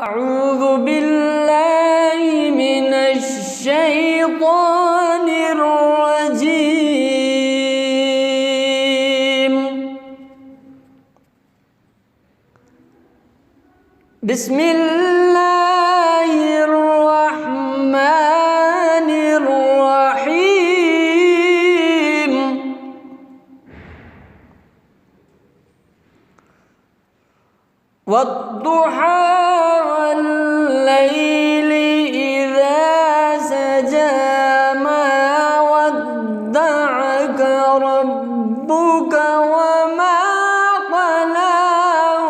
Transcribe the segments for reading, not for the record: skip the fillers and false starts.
أعوذ بالله من الشيطان الرجيم. بسم الله الرحمن الرحيم. والضحى والليل إذا سجى ما ودعك ربك وما قلى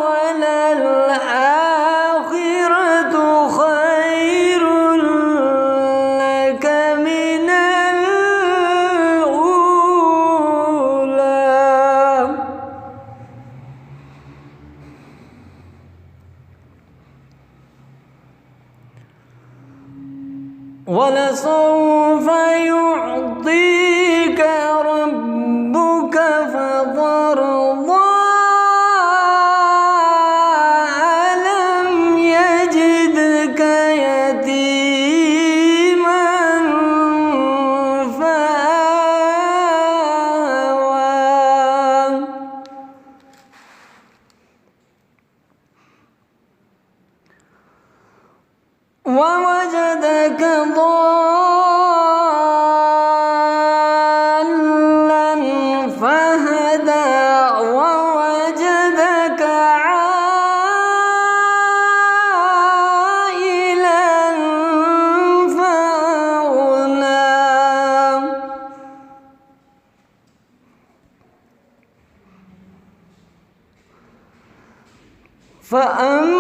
وللآخرة خير لك من الأولى ولسوف يعطيك ربك فترضى ألم يجدك يتيما فآوى ووجدك ضالا فهدى ووجدك عائلا فأغنى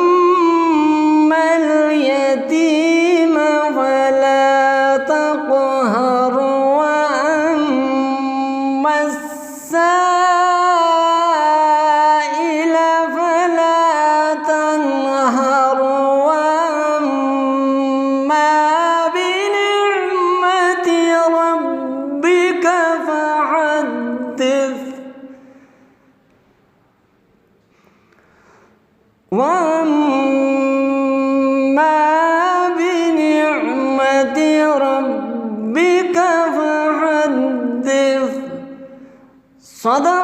فأما اليتيم فلا تقهر وأما السائل فلا تنهر وأما بنعمة ربك فحدث وأما بنعمة ربك فحدث. صدق